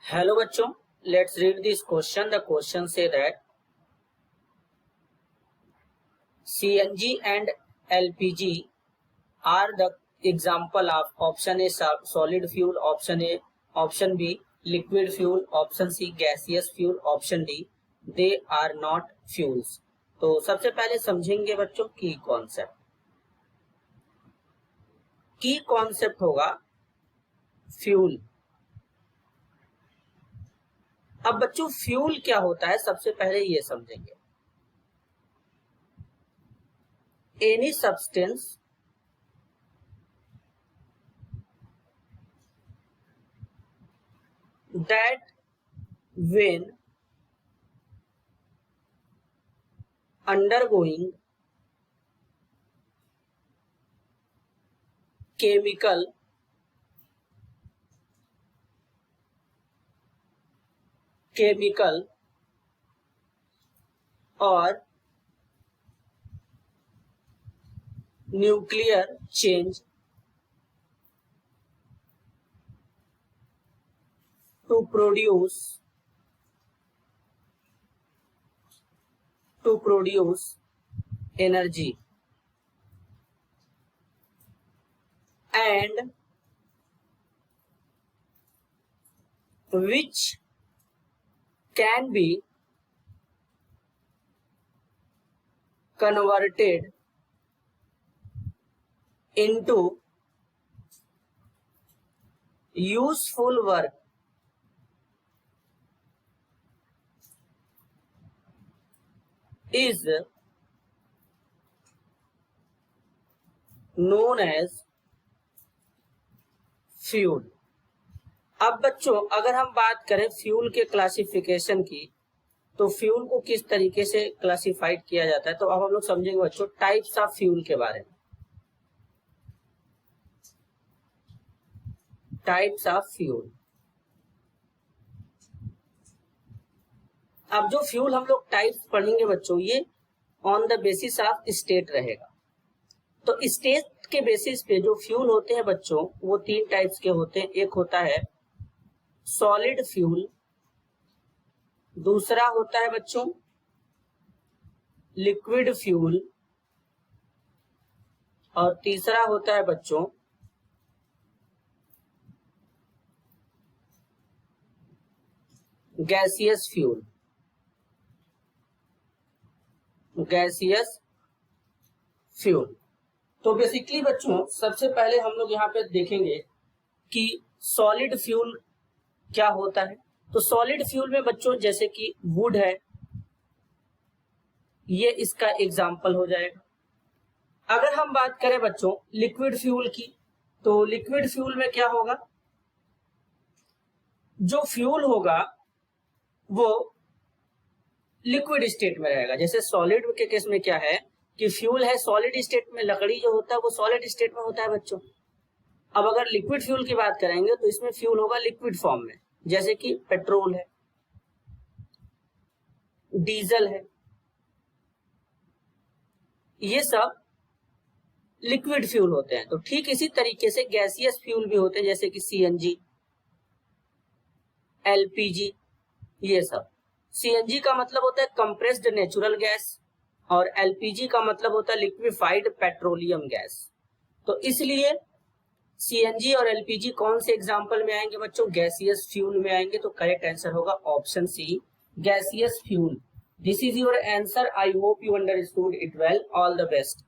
Hello बच्चों, let's read this question. The question say that CNG and LPG are the example of option A solid fuel, option B liquid fuel, option C gaseous fuel, option D they are not fuels। तो सबसे पहले समझेंगे बच्चों की concept. की concept होगा fuel. अब बच्चों फ्यूल क्या होता है सबसे पहले ये समझेंगे। Any substance that when undergoing chemical or nuclear change to produce energy and which can be converted into useful work is known as fuel. अब बच्चों अगर हम बात करें फ्यूल के क्लासिफिकेशन की, तो फ्यूल को किस तरीके से क्लासिफाइड किया जाता है, तो अब हम लोग समझेंगे बच्चों टाइप्स ऑफ फ्यूल के बारे में। Types of fuel. अब जो फ्यूल हम लोग टाइप्स पढ़ेंगे बच्चों, ये on the basis of state रहेगा। तो स्टेट के बेसिस पे जो फ्यूल होते हैं बच्चों, वो तीन टाइप्स के होते हैं। एक होता है सॉलिड फ्यूल, दूसरा होता है बच्चों लिक्विड फ्यूल, और तीसरा होता है बच्चों गैसियस फ्यूल। तो बेसिकली बच्चों सबसे पहले हम लोग यहाँ पे देखेंगे कि सॉलिड फ्यूल क्या होता है। तो सॉलिड फ्यूल में बच्चों जैसे कि वुड है, ये इसका एग्जाम्पल हो जाएगा। अगर हम बात करें बच्चों लिक्विड फ्यूल की, तो लिक्विड फ्यूल में क्या होगा, जो फ्यूल होगा वो लिक्विड स्टेट में रहेगा। जैसे सॉलिड के केस में क्या है कि फ्यूल है सॉलिड स्टेट में, लकड़ी जो होता है वो सॉलिड स्टेट में होता है बच्चों। अब अगर लिक्विड फ्यूल की बात करेंगे तो इसमें फ्यूल होगा लिक्विड फॉर्म में, जैसे कि पेट्रोल है, डीजल है, ये सब लिक्विड फ्यूल होते हैं। तो ठीक इसी तरीके से गैसियस फ्यूल भी होते हैं, जैसे कि CNG, LPG, ये सब। CNG का मतलब होता है कंप्रेस्ड नेचुरल गैस, और LPG का मतलब होता है लिक्विफाइड पेट्रोलियम गैस। तो इसलिए CNG और LPG कौन से एग्जाम्पल में आएंगे बच्चों, गैसियस फ्यूल में आएंगे। तो करेक्ट आंसर होगा option C, gaseous fuel. This is your answer. I hope you understood it well. All the best.